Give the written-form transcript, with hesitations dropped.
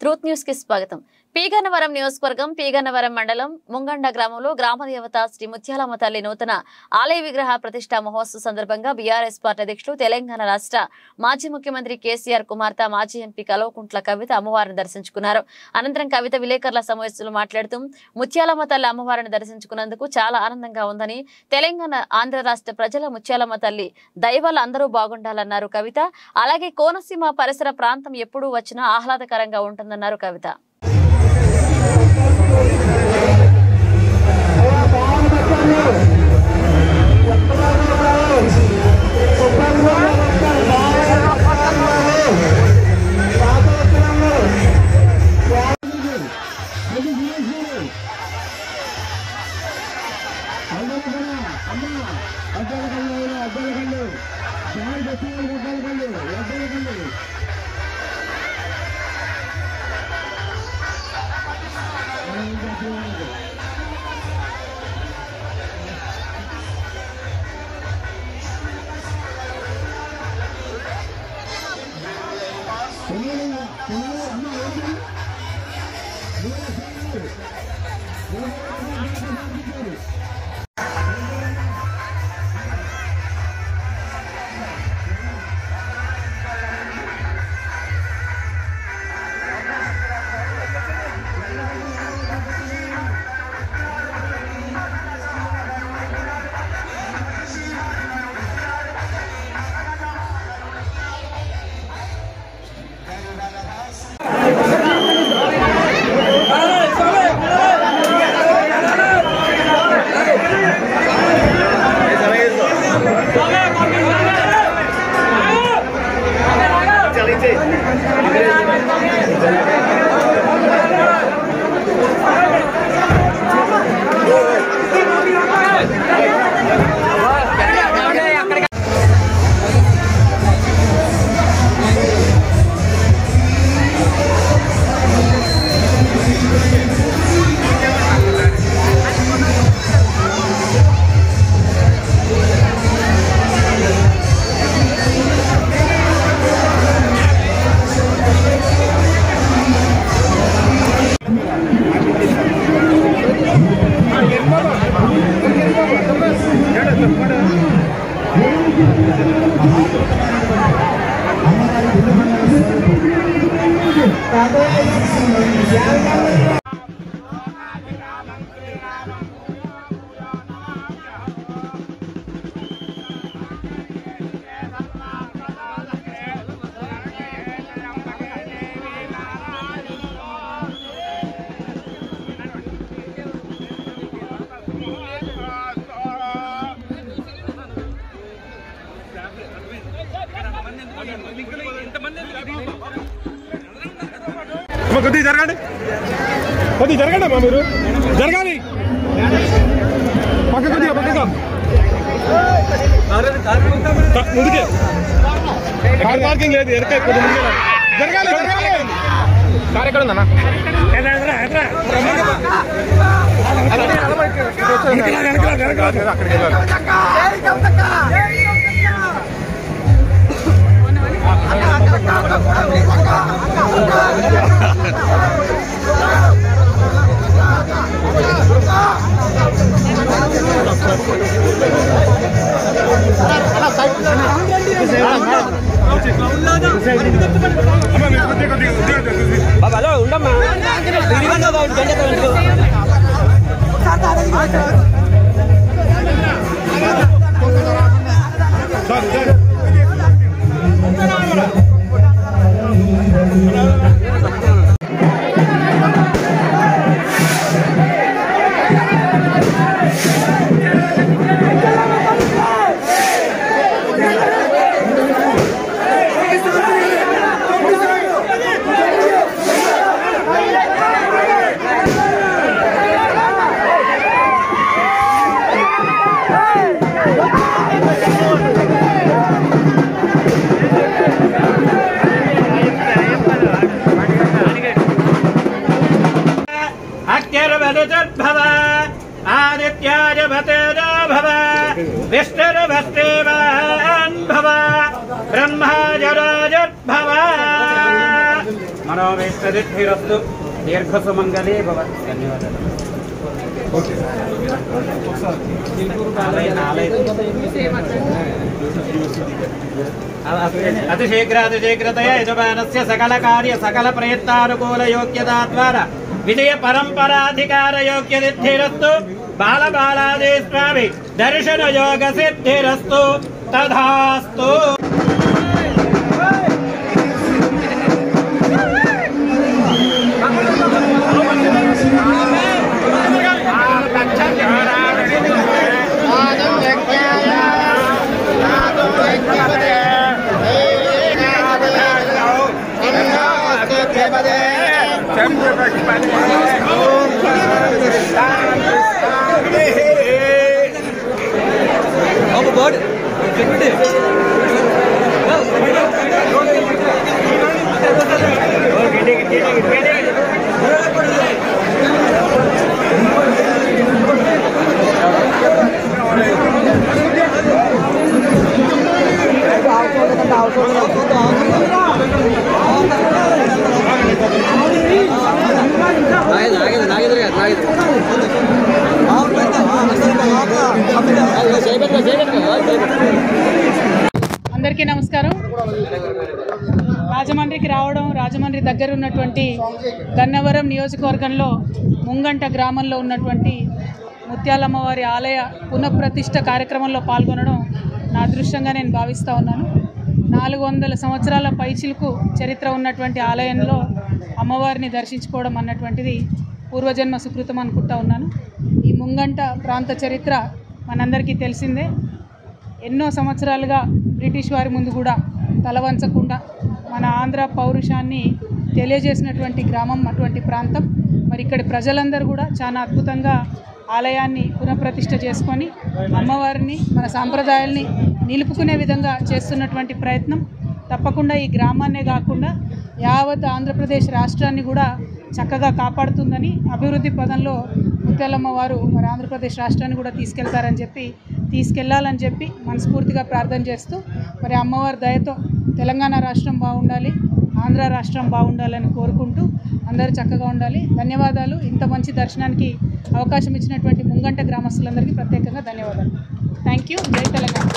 Truth news కి స్వాగతం. పీగన్నవరం నియోజకవర్గం పీగన్నవరం మండలం ముంగండ గ్రామంలో గ్రామదేవత శ్రీ ముత్యాలమ్మ తల్లి నూతన ఆలయ విగ్రహ ప్రతిష్ఠా మహోత్సవ సందర్భంగా బీఆర్ఎస్ పార్టీ అధ్యక్షులు తెలంగాణ రాష్ట్ర మాజీ ముఖ్యమంత్రి కేసీఆర్ కుమార్తె మాజీ ఎంపీ కల్వకుంట్ల కవిత అమ్మవారిని దర్శించుకున్నారు. అనంతరం కవిత విలేకరుల సమావేశంలో మాట్లాడుతూ ముత్యాలమ్మ తల్లి అమ్మవారిని దర్శించుకున్నందుకు చాలా ఆనందంగా ఉందని, తెలంగాణ ఆంధ్ర రాష్ట్ర ప్రజల ముత్యాలమ్మ తల్లి దయవల్ల అందరూ బాగుండాలన్నారు కవిత. అలాగే కోనసీమ పరిసర ప్రాంతం ఎప్పుడూ వచ్చినా ఆహ్లాదకరంగా ఉంటుందన్నారు కవిత. కొద్దిగా జరగండి, కొద్దిగా జరగండి అమ్మా, మీరు జరగాలి. పక్క కొద్దిగా పక్కగా ముందుకే, కార్ పార్కింగ్ లేదు, ఎరక కొద్దిగా ముందుగా జరగాలి. జరగాలి. కార్ ఎక్కడ ఉందన్నా? అక్కడికి వెళ్ళాలి. ఉండమ్మా विष्णुर्भस्तेवान् भव ब्रह्माजराजद्भव मनोविष्णु योगसिद्धिरस्तु दीर्घसुमङ्गले भवतु। धन्यवादाలు। अतिशीघ्रतया यजमानस्य सकल कार्य सकल प्रयत्नानुकूल योग्यता द्वारा विजय परंपराधिकार योग्य सिद्धिरस्तु। बाल बालादि स्वामी दर्शन योग सिद्धिरस्तु। तथास्तु। అందరికీ నమస్కారం. రాజమండ్రికి రావడం, రాజమండ్రి దగ్గర ఉన్నటువంటి గన్నవరం నియోజకవర్గంలో ముంగంట గ్రామంలో ఉన్నటువంటి ముత్యాలమ్మవారి ఆలయ పునఃప్రతిష్ఠ కార్యక్రమంలో పాల్గొనడం నా అదృష్టంగా నేను భావిస్తూ ఉన్నాను. 400 సంవత్సరాల పైచిలుకు చరిత్ర ఉన్నటువంటి ఆలయంలో అమ్మవారిని దర్శించుకోవడం అన్నటువంటిది పూర్వజన్మ సుకృతం అనుకుంటా ఉన్నాను. ఈ ముంగంట ప్రాంత చరిత్ర మనందరికీ తెలిసిందే. ఎన్నో సంవత్సరాలుగా బ్రిటిష్ వారి ముందు కూడా తలవంచకుండా మన ఆంధ్ర పౌరుషాన్ని తెలియజేసినటువంటి గ్రామం అటువంటి ప్రాంతం. మరి ఇక్కడి ప్రజలందరూ కూడా చాలా అద్భుతంగా ఆలయాన్ని పునఃప్రతిష్ఠ చేసుకొని అమ్మవారిని మన సాంప్రదాయాల్ని నిలుపుకునే విధంగా చేస్తున్నటువంటి ప్రయత్నం తప్పకుండా ఈ గ్రామాన్నే కాకుండా యావత్ ఆంధ్రప్రదేశ్ రాష్ట్రాన్ని కూడా చక్కగా కాపాడుతుందని, అభివృద్ధి పదంలో ముత్యాలమ్మ వారు మరి ఆంధ్రప్రదేశ్ రాష్ట్రాన్ని కూడా తీసుకెళ్లాలని చెప్పి మనస్ఫూర్తిగా ప్రార్థన చేస్తూ మరి అమ్మవారి దయతో తెలంగాణ రాష్ట్రం బాగుండాలి, ఆంధ్ర రాష్ట్రం బాగుండాలని కోరుకుంటూ అందరూ చక్కగా ఉండాలి. ధన్యవాదాలు. ఇంత మంచి దర్శనానికి అవకాశం ఇచ్చినటువంటి ముంగంట గ్రామస్తులందరికీ ప్రత్యేకంగా ధన్యవాదాలు. Thank you. జై తెలంగాణ.